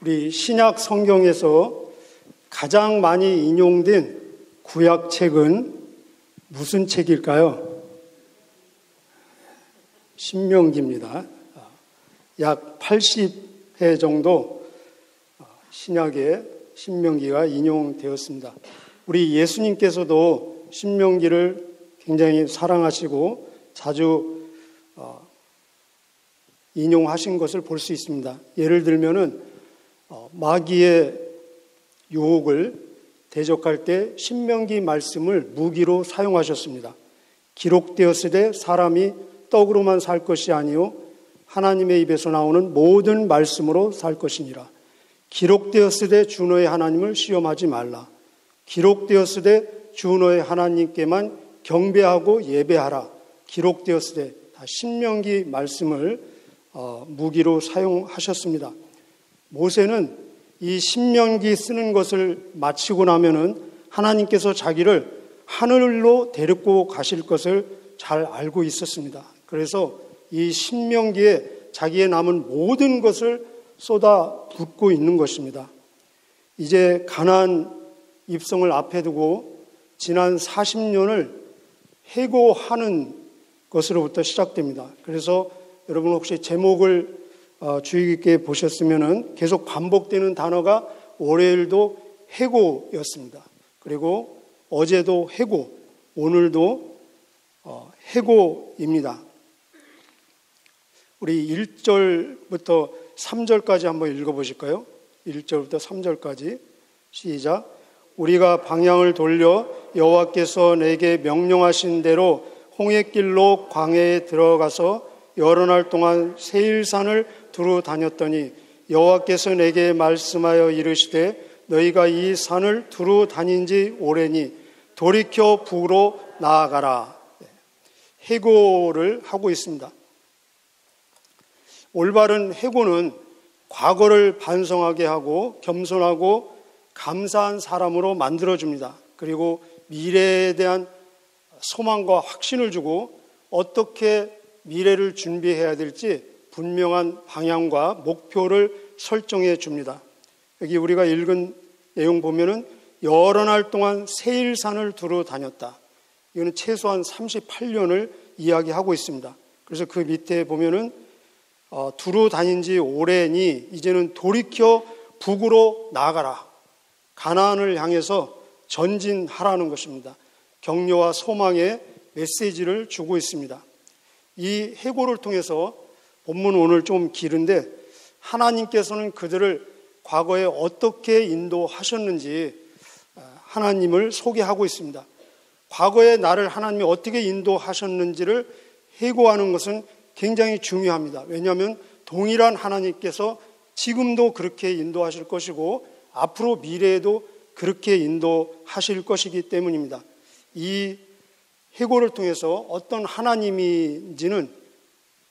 우리 신약 성경에서 가장 많이 인용된 구약 책은 무슨 책일까요? 신명기입니다. 약 80회 정도 신약의 신명기가 인용되었습니다. 우리 예수님께서도 신명기를 굉장히 사랑하시고 자주 인용하신 것을 볼 수 있습니다. 예를 들면은 마귀의 유혹을 대적할 때 신명기 말씀을 무기로 사용하셨습니다. 기록되었으되 사람이 떡으로만 살 것이 아니요 하나님의 입에서 나오는 모든 말씀으로 살 것이니라. 기록되었으되 주 너의 하나님을 시험하지 말라. 기록되었으되 주 너의 하나님께만 경배하고 예배하라. 기록되었으되 다 신명기 말씀을 무기로 사용하셨습니다. 모세는 이 신명기 쓰는 것을 마치고 나면은 하나님께서 자기를 하늘로 데리고 가실 것을 잘 알고 있었습니다. 그래서 이 신명기에 자기의 남은 모든 것을 쏟아붓고 있는 것입니다. 이제 가나안 입성을 앞에 두고 지난 40년을 해고하는 것으로부터 시작됩니다. 그래서 여러분 혹시 제목을 주의 깊게 보셨으면은 계속 반복되는 단어가 월요일도 해고였습니다. 그리고 어제도 해고, 오늘도 해고입니다. 우리 1절부터 3절까지 한번 읽어보실까요? 1절부터 3절까지 시작. 우리가 방향을 돌려 여호와께서 내게 명령하신 대로 홍해길로 광야에 들어가서 여러 날 동안 세일산을 두루 다녔더니 여호와께서 내게 말씀하여 이르시되 너희가 이 산을 두루 다닌 지 오래니 돌이켜 북으로 나아가라. 해고를 하고 있습니다. 올바른 해고는 과거를 반성하게 하고 겸손하고 감사한 사람으로 만들어줍니다. 그리고 미래에 대한 소망과 확신을 주고 어떻게 미래를 준비해야 될지 분명한 방향과 목표를 설정해 줍니다. 여기 우리가 읽은 내용 보면은 여러 날 동안 세일산을 두루 다녔다. 이거는 최소한 38년을 이야기하고 있습니다. 그래서 그 밑에 보면은 두루 다닌 지 오래니 이제는 돌이켜 북으로 나아가라. 가나안을 향해서 전진하라는 것입니다. 격려와 소망의 메시지를 주고 있습니다. 이 해고를 통해서 본문 오늘 좀 길은데 하나님께서는 그들을 과거에 어떻게 인도하셨는지 하나님을 소개하고 있습니다. 과거에 나를 하나님이 어떻게 인도하셨는지를 해고하는 것은 굉장히 중요합니다. 왜냐하면 동일한 하나님께서 지금도 그렇게 인도하실 것이고 앞으로 미래에도 그렇게 인도하실 것이기 때문입니다. 이 해고를 통해서 어떤 하나님인지는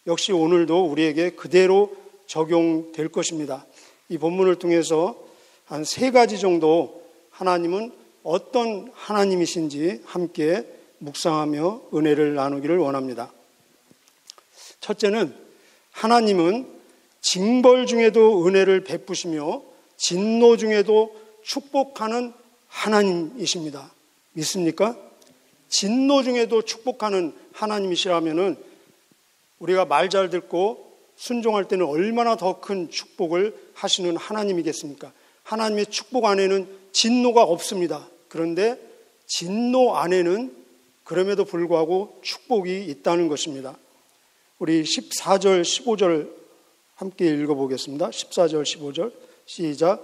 역시 오늘도 우리에게 그대로 적용될 것입니다. 이 본문을 통해서 한 3가지 정도 하나님은 어떤 하나님이신지 함께 묵상하며 은혜를 나누기를 원합니다. 첫째는 하나님은 징벌 중에도 은혜를 베푸시며 진노 중에도 축복하는 하나님이십니다. 믿습니까? 진노 중에도 축복하는 하나님이시라면은 우리가 말 잘 듣고 순종할 때는 얼마나 더 큰 축복을 하시는 하나님이겠습니까? 하나님의 축복 안에는 진노가 없습니다. 그런데 진노 안에는 그럼에도 불구하고 축복이 있다는 것입니다. 우리 14절, 15절 함께 읽어보겠습니다. 14절, 15절 시작.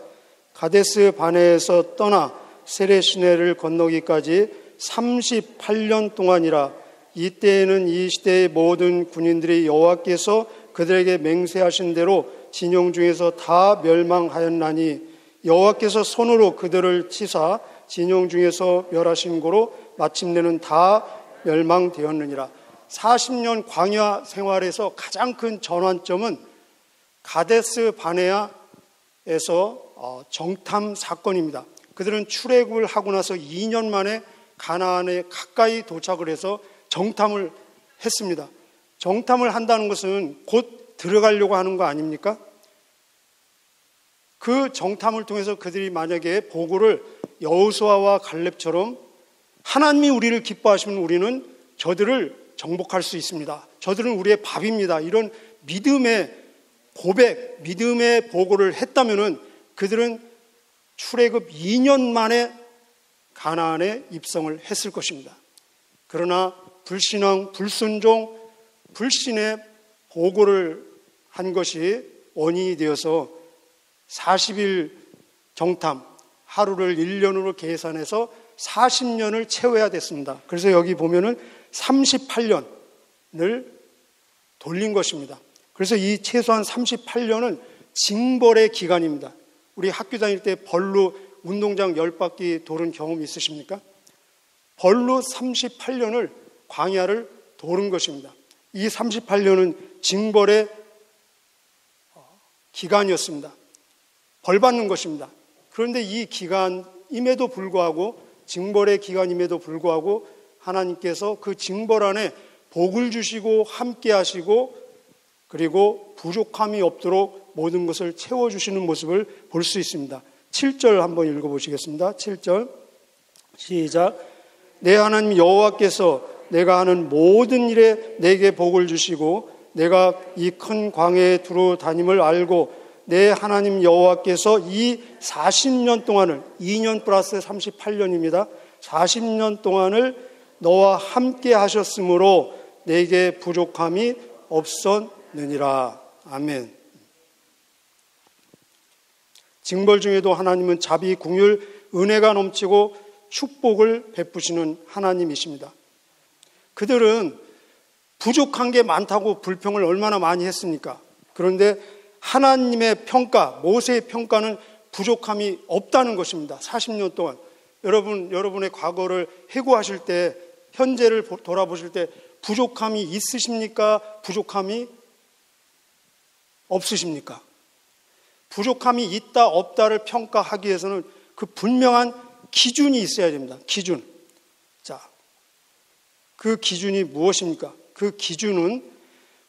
가데스 바네에서 떠나 세레시네를 건너기까지 38년 동안이라. 이때에는 이 시대의 모든 군인들이 여호와께서 그들에게 맹세하신 대로 진영 중에서 다 멸망하였나니 여호와께서 손으로 그들을 치사 진영 중에서 멸하신 고로 마침내는 다 멸망되었느니라. 40년 광야 생활에서 가장 큰 전환점은 가데스 바네아에서 정탐 사건입니다. 그들은 출애굽을 하고 나서 2년 만에 가나안에 가까이 도착을 해서 정탐을 했습니다. 정탐을 한다는 것은 곧 들어가려고 하는 거 아닙니까? 그 정탐을 통해서 그들이 만약에 보고를 여호수아와 갈렙처럼 하나님이 우리를 기뻐하시면 우리는 저들을 정복할 수 있습니다. 저들은 우리의 밥입니다. 이런 믿음의 고백, 믿음의 보고를 했다면은 그들은 출애굽 2년 만에 가나안에 입성을 했을 것입니다. 그러나 불신앙, 불순종, 불신의 보고를 한 것이 원인이 되어서 40일 정탐, 하루를 1년으로 계산해서 40년을 채워야 됐습니다. 그래서 여기 보면은 38년을 돌린 것입니다. 그래서 이 최소한 38년은 징벌의 기간입니다. 우리 학교 다닐 때 벌로 운동장 10바퀴 도는 경험 있으십니까? 벌로 38년을 광야를 도는 것입니다. 이 38년은 징벌의 기간이었습니다. 벌 받는 것입니다. 그런데 이 기간임에도 불구하고, 징벌의 기간임에도 불구하고 하나님께서 그 징벌 안에 복을 주시고 함께 하시고 그리고 부족함이 없도록 모든 것을 채워주시는 모습을 볼 수 있습니다. 7절 한번 읽어보시겠습니다. 7절 시작. 내 하나님 여호와께서 내가 하는 모든 일에 내게 복을 주시고 내가 이 큰 광야에 두루 다님을 알고 내 하나님 여호와께서 이 40년 동안을, 2년 플러스 38년입니다. 40년 동안을 너와 함께 하셨으므로 내게 부족함이 없었느니라. 아멘. 징벌 중에도 하나님은 자비, 긍휼, 은혜가 넘치고 축복을 베푸시는 하나님이십니다. 그들은 부족한 게 많다고 불평을 얼마나 많이 했습니까? 그런데 하나님의 평가, 모세의 평가는 부족함이 없다는 것입니다. 40년 동안. 여러분의 과거를 회고하실 때, 현재를 돌아보실 때 부족함이 있으십니까? 부족함이 없으십니까? 부족함이 있다 없다를 평가하기 위해서는 그 분명한 기준이 있어야 됩니다. 기준. 자, 그 기준이 무엇입니까? 그 기준은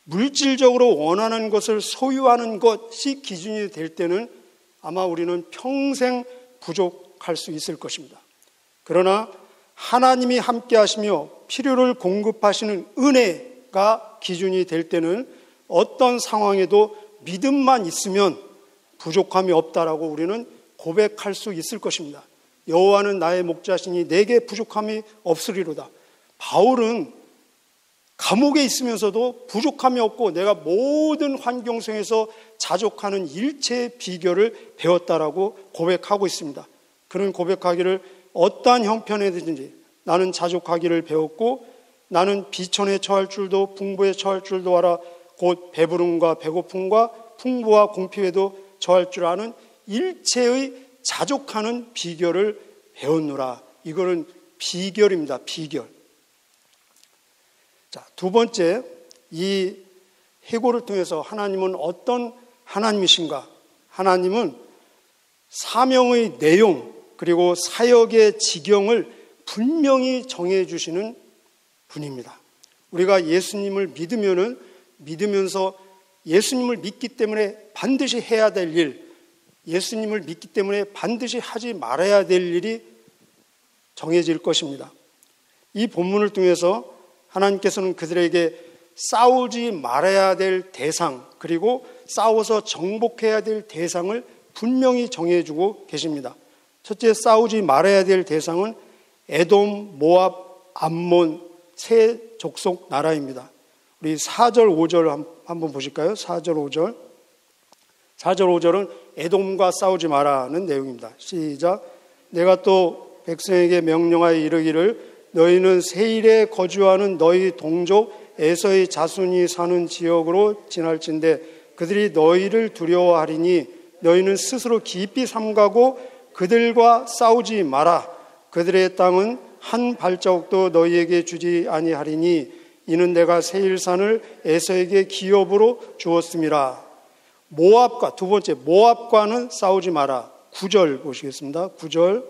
물질적으로 원하는 것을 소유하는 것이 기준이 될 때는 아마 우리는 평생 부족할 수 있을 것입니다. 그러나 하나님이 함께 하시며 필요를 공급하시는 은혜가 기준이 될 때는 어떤 상황에도 믿음만 있으면 부족함이 없다라고 우리는 고백할 수 있을 것입니다. 여호와는 나의 목자시니 내게 부족함이 없으리로다. 바울은 감옥에 있으면서도 부족함이 없고 내가 모든 환경 속에서 자족하는 일체의 비결을 배웠다라고 고백하고 있습니다. 그는 고백하기를 어떠한 형편에든지 나는 자족하기를 배웠고 나는 비천에 처할 줄도 풍부에 처할 줄도 알아 곧 배부름과 배고픔과 풍부와 공피에도 처할 줄 아는 일체의 자족하는 비결을 배웠노라. 이거는 비결입니다. 비결. 자, 두 번째, 이 해고를 통해서 하나님은 어떤 하나님이신가? 하나님은 사명의 내용 그리고 사역의 지경을 분명히 정해주시는 분입니다. 우리가 예수님을 믿으면서 예수님을 믿기 때문에 반드시 해야 될 일, 예수님을 믿기 때문에 반드시 하지 말아야 될 일이 정해질 것입니다. 이 본문을 통해서 하나님께서는 그들에게 싸우지 말아야 될 대상 그리고 싸워서 정복해야 될 대상을 분명히 정해주고 계십니다. 첫째, 싸우지 말아야 될 대상은 에돔, 모압, 암몬 세 족속 나라입니다. 우리 4절 5절 한번 보실까요? 4절 5절. 4절 5절은 에돔과 싸우지 마라는 내용입니다. 시작. 내가 또 백성에게 명령하여 이르기를 너희는 세일에 거주하는 너희 동족 에서의 자손이 사는 지역으로 지날진대 그들이 너희를 두려워하리니 너희는 스스로 깊이 삼가고 그들과 싸우지 마라. 그들의 땅은 한 발자국도 너희에게 주지 아니하리니 이는 내가 세일산을 에서에게 기업으로 주었음이라. 모압과 두 번째 모압과는 싸우지 마라. 9절 보시겠습니다. 9절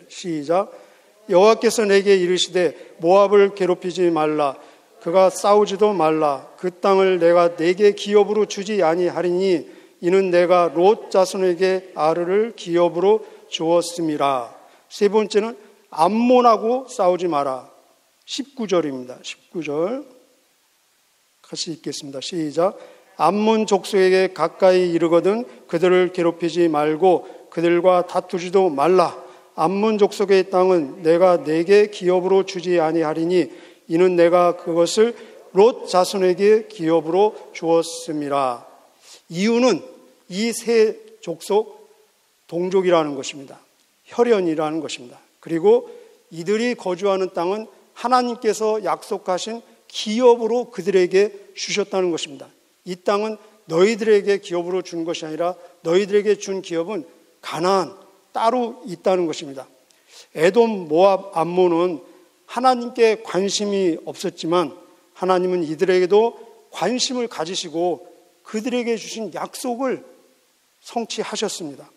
시작. 여호와께서 내게 이르시되 모압을 괴롭히지 말라. 그가 싸우지도 말라. 그 땅을 내가 내게 기업으로 주지 아니하리니 이는 내가 롯 자손에게 아르를 기업으로 주었음이라. 세 번째는 암몬하고 싸우지 마라. 19절입니다. 19절 같이 읽겠습니다. 시작. 암몬 족속에게 가까이 이르거든 그들을 괴롭히지 말고 그들과 다투지도 말라. 암몬 족속의 땅은 내가 내게 기업으로 주지 아니하리니 이는 내가 그것을 롯 자손에게 기업으로 주었음이라. 이유는 이 세 족속 동족이라는 것입니다. 혈연이라는 것입니다. 그리고 이들이 거주하는 땅은 하나님께서 약속하신 기업으로 그들에게 주셨다는 것입니다. 이 땅은 너희들에게 기업으로 준 것이 아니라 너희들에게 준 기업은 가나안 따로 있다는 것입니다. 에돔, 모압, 암몬은 하나님께 관심이 없었지만 하나님은 이들에게도 관심을 가지시고 그들에게 주신 약속을 성취하셨습니다.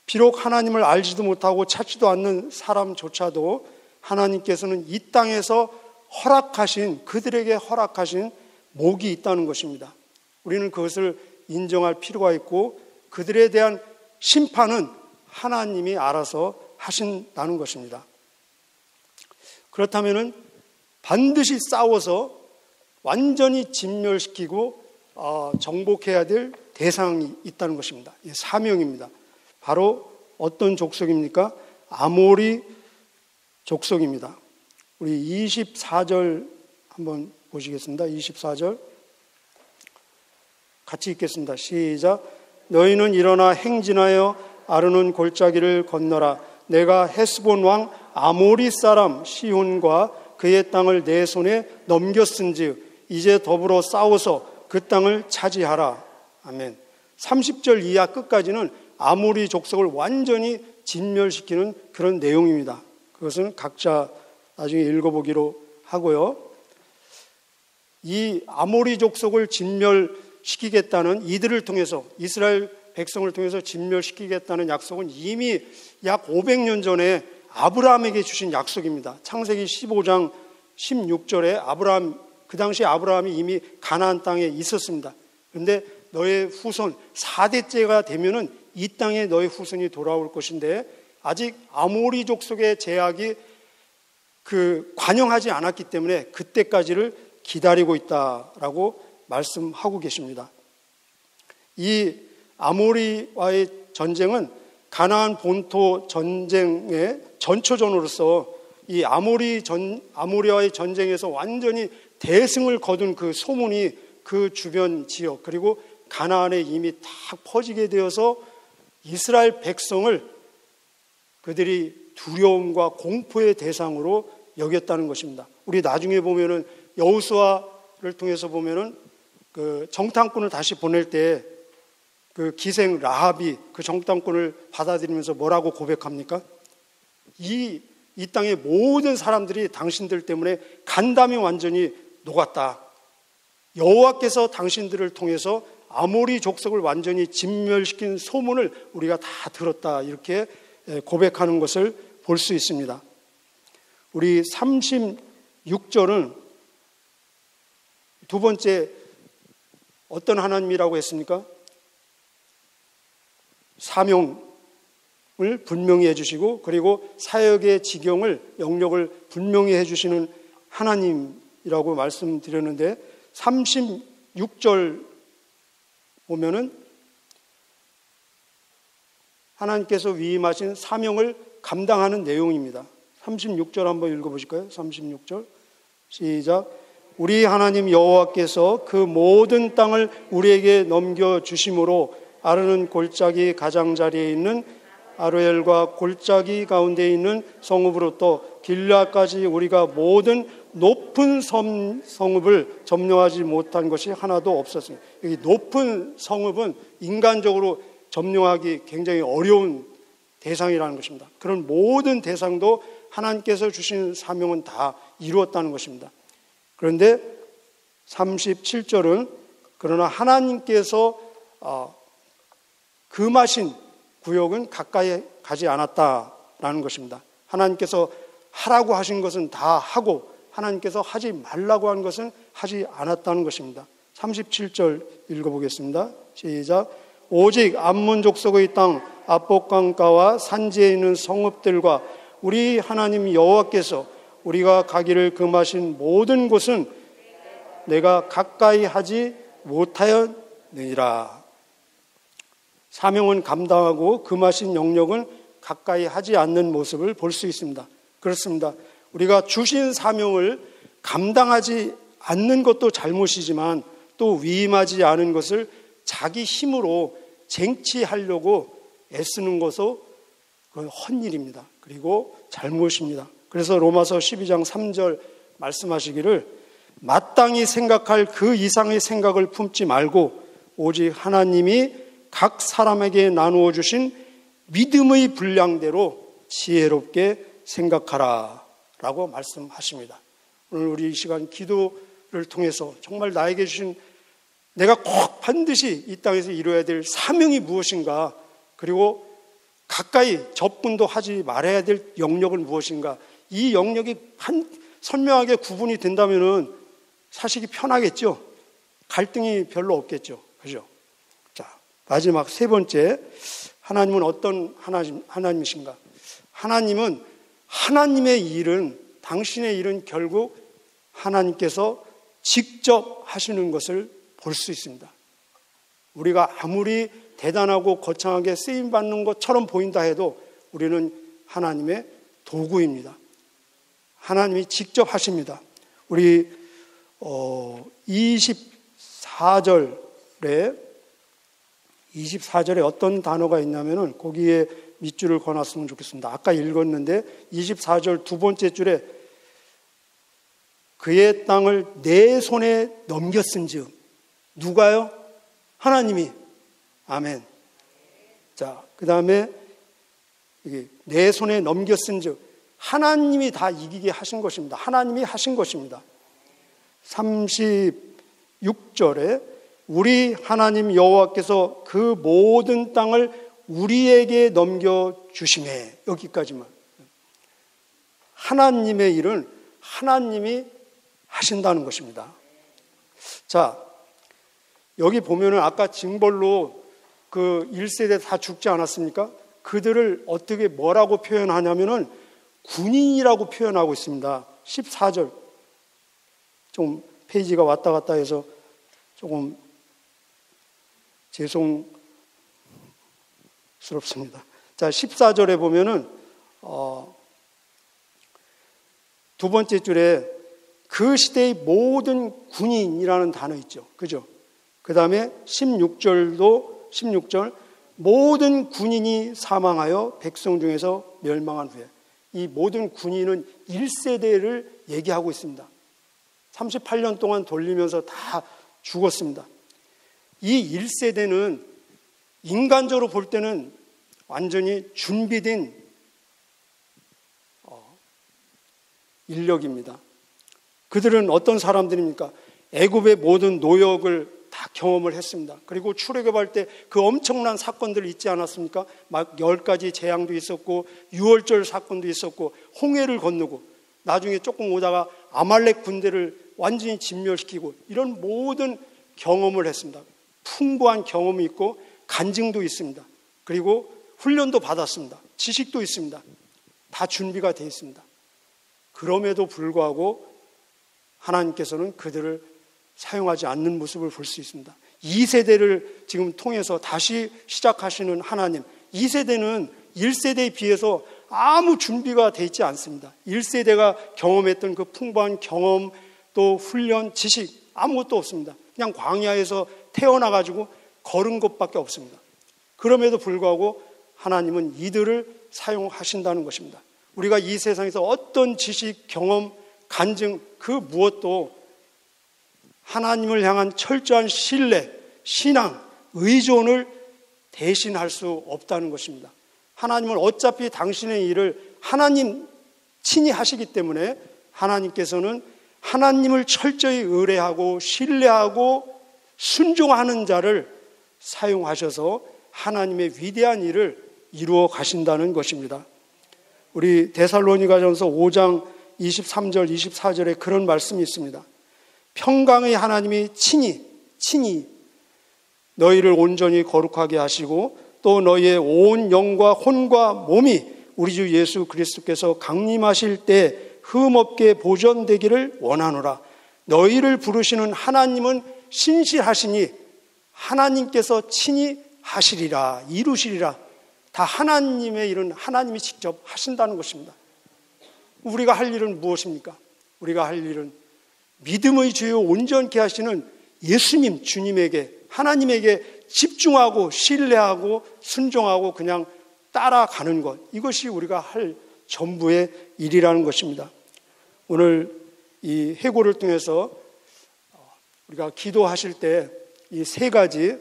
비록 하나님을 알지도 못하고 찾지도 않는 사람조차도 하나님께서는 이 땅에서 그들에게 허락하신 목이 있다는 것입니다. 우리는 그것을 인정할 필요가 있고 그들에 대한 심판은 하나님이 알아서 하신다는 것입니다. 그렇다면 반드시 싸워서 완전히 진멸시키고 정복해야 될 대상이 있다는 것입니다. 사명입니다. 바로 어떤 족속입니까? 아모리 족속입니다. 우리 24절 한번 보시겠습니다. 24절 같이 읽겠습니다. 시작. 너희는 일어나 행진하여 아르논 골짜기를 건너라. 내가 헤스본 왕 아모리 사람 시혼과 그의 땅을 내 손에 넘겼은즉 이제 더불어 싸워서 그 땅을 차지하라. 아멘. 30절 이하 끝까지는 아모리 족속을 완전히 진멸시키는 그런 내용입니다. 그것은 각자 나중에 읽어보기로 하고요. 이 아모리 족속을 진멸시키겠다는 이들을 통해서 이스라엘 백성을 통해서 진멸시키겠다는 약속은 이미 약 500년 전에 아브라함에게 주신 약속입니다. 창세기 15장 16절에 그 당시 아브라함이 이미 가나안 땅에 있었습니다. 그런데 너의 후손 4대째가 되면은 이 땅에 너의 후손이 돌아올 것인데 아직 아모리 족속의 제약이 관영하지 않았기 때문에 그때까지를 기다리고 있다라고 말씀하고 계십니다. 이 아모리와의 전쟁은 가나안 본토 전쟁의 전초전으로서 이 아모리와의 전쟁에서 완전히 대승을 거둔 그 소문이 그 주변 지역 그리고 가나안에 이미 다 퍼지게 되어서 이스라엘 백성을 그들이 두려움과 공포의 대상으로 여겼다는 것입니다. 우리 나중에 보면은 여호수아를 통해서 보면은 그 정탐꾼을 다시 보낼 때 그 기생 라합이 그 정탐꾼을 받아들이면서 뭐라고 고백합니까? 이 땅의 모든 사람들이 당신들 때문에 간담이 완전히 녹았다. 여호와께서 당신들을 통해서 아모리 족속을 완전히 진멸시킨 소문을 우리가 다 들었다. 이렇게 고백하는 것을 볼 수 있습니다. 우리 36절은 두 번째 어떤 하나님이라고 했습니까? 사명을 분명히 해주시고 그리고 사역의 지경을 영역을 분명히 해주시는 하나님이라고 말씀드렸는데 36절 보면은 하나님께서 위임하신 사명을 감당하는 내용입니다. 36절 한번 읽어보실까요? 36절 시작. 우리 하나님 여호와께서 그 모든 땅을 우리에게 넘겨주심으로 아르논 골짜기 가장자리에 있는 아로엘과 골짜기 가운데 있는 성읍으로부터 길라까지 우리가 모든 높은 성읍을 점령하지 못한 것이 하나도 없었습니다. 여기 높은 성읍은 인간적으로 점령하기 굉장히 어려운 대상이라는 것입니다. 그런 모든 대상도 하나님께서 주신 사명은 다 이루었다는 것입니다. 그런데 37절은 그러나 하나님께서 금하신 구역은 가까이 가지 않았다라는 것입니다. 하나님께서 하라고 하신 것은 다 하고 하나님께서 하지 말라고 한 것은 하지 않았다는 것입니다. 37절 읽어보겠습니다. 시작. 오직 암몬 족속의 땅 압복강가와 산지에 있는 성읍들과 우리 하나님 여호와께서 우리가 가기를 금하신 모든 곳은 내가 가까이 하지 못하였느니라. 사명은 감당하고 금하신 영역을 가까이 하지 않는 모습을 볼 수 있습니다. 그렇습니다. 우리가 주신 사명을 감당하지 않는 것도 잘못이지만 또 위임하지 않은 것을 자기 힘으로 쟁취하려고 애쓰는 것은 그건 헛일입니다. 그리고 잘못입니다. 그래서 로마서 12장 3절 말씀하시기를 마땅히 생각할 그 이상의 생각을 품지 말고 오직 하나님이 각 사람에게 나누어 주신 믿음의 분량대로 지혜롭게 생각하라 라고 말씀하십니다. 오늘 우리 이 시간 기도를 통해서 정말 나에게 주신 내가 꼭 반드시 이 땅에서 이루어야 될 사명이 무엇인가, 그리고 가까이 접근도 하지 말아야 될 영역은 무엇인가, 이 영역이 선명하게 구분이 된다면 사시기 편하겠죠. 갈등이 별로 없겠죠. 그죠? 자, 마지막 세 번째, 하나님은 어떤 하나님이신가? 하나님은 하나님의 일은, 당신의 일은 결국 하나님께서 직접 하시는 것을 볼 수 있습니다. 우리가 아무리 대단하고 거창하게 쓰임받는 것처럼 보인다 해도 우리는 하나님의 도구입니다. 하나님이 직접 하십니다. 우리 24절에 어떤 단어가 있냐면은 거기에 밑줄을 그어놨으면 좋겠습니다. 아까 읽었는데 24절 두 번째 줄에 그의 땅을 내 손에 넘겼은즉, 누가요? 하나님이. 아멘. 자, 그 다음에 내 손에 넘겼은즉, 하나님이 다 이기게 하신 것입니다. 하나님이 하신 것입니다. 36절에 우리 하나님 여호와께서 그 모든 땅을 우리에게 넘겨주시매, 여기까지만. 하나님의 일은 하나님이 하신다는 것입니다. 자, 여기 보면은 아까 징벌로 그 1세대 다 죽지 않았습니까? 그들을 어떻게 뭐라고 표현하냐면은 군인이라고 표현하고 있습니다. 14절. 좀 페이지가 왔다 갔다 해서 조금 죄송스럽습니다. 자, 14절에 보면은 두 번째 줄에 그 시대의 모든 군인이라는 단어 있죠. 그죠? 그 다음에 16절 모든 군인이 사망하여 백성 중에서 멸망한 후에, 이 모든 군인은 1세대를 얘기하고 있습니다. 38년 동안 돌리면서 다 죽었습니다. 이 1세대는 인간적으로 볼 때는 완전히 준비된 인력입니다. 그들은 어떤 사람들입니까? 애굽의 모든 노역을 다 경험을 했습니다. 그리고 출애굽할 때 그 엄청난 사건들 있지 않았습니까? 막 10가지 재앙도 있었고 유월절 사건도 있었고 홍해를 건너고 나중에 조금 오다가 아말렉 군대를 완전히 진멸시키고, 이런 모든 경험을 했습니다. 풍부한 경험이 있고 간증도 있습니다. 그리고 훈련도 받았습니다. 지식도 있습니다. 다 준비가 되어 있습니다. 그럼에도 불구하고 하나님께서는 그들을 사용하지 않는 모습을 볼 수 있습니다. 2세대를 지금 통해서 다시 시작하시는 하나님, 2세대는 1세대에 비해서 아무 준비가 되어 있지 않습니다. 1세대가 경험했던 그 풍부한 경험, 또 훈련, 지식 아무것도 없습니다. 그냥 광야에서 태어나가지고 걸은 것밖에 없습니다. 그럼에도 불구하고 하나님은 이들을 사용하신다는 것입니다. 우리가 이 세상에서 어떤 지식, 경험, 간증 그 무엇도 하나님을 향한 철저한 신뢰, 신앙, 의존을 대신할 수 없다는 것입니다. 하나님은 어차피 당신의 일을 하나님 친히 하시기 때문에 하나님께서는 하나님을 철저히 의뢰하고 신뢰하고 순종하는 자를 사용하셔서 하나님의 위대한 일을 이루어 가신다는 것입니다. 우리 데살로니가전서 5장 23절 24절에 그런 말씀이 있습니다. 평강의 하나님이 친히 너희를 온전히 거룩하게 하시고 또 너희의 온 영과 혼과 몸이 우리 주 예수 그리스도께서 강림하실 때 흠없게 보존되기를 원하노라. 너희를 부르시는 하나님은 신실하시니 하나님께서 친히 하시리라, 이루시리라. 다 하나님의 일은 하나님이 직접 하신다는 것입니다. 우리가 할 일은 무엇입니까? 우리가 할 일은 믿음의 주요 온전케 하시는 예수님, 주님에게, 하나님에게 집중하고 신뢰하고 순종하고 그냥 따라가는 것, 이것이 우리가 할 전부의 일이라는 것입니다. 오늘 이 회고를 통해서 우리가 기도하실 때 이 세 가지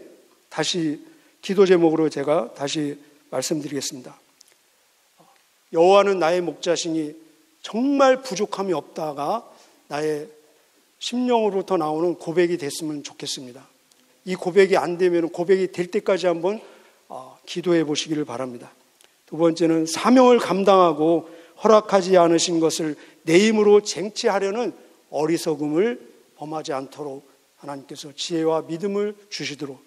다시 기도 제목으로 제가 다시 말씀드리겠습니다. 여호와는 나의 목자시니 정말 부족함이 없다가 나의 심령으로부터 나오는 고백이 됐으면 좋겠습니다. 이 고백이 안 되면 고백이 될 때까지 한번 기도해 보시기를 바랍니다. 두 번째는 사명을 감당하고 허락하지 않으신 것을 내 힘으로 쟁취하려는 어리석음을 범하지 않도록 하나님께서 지혜와 믿음을 주시도록,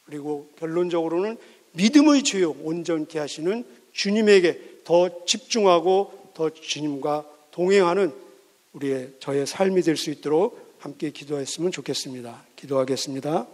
그리고 결론적으로는 믿음의 주요 온전케 하시는 주님에게 더 집중하고 더 주님과 동행하는 저의 삶이 될 수 있도록 함께 기도했으면 좋겠습니다. 기도하겠습니다.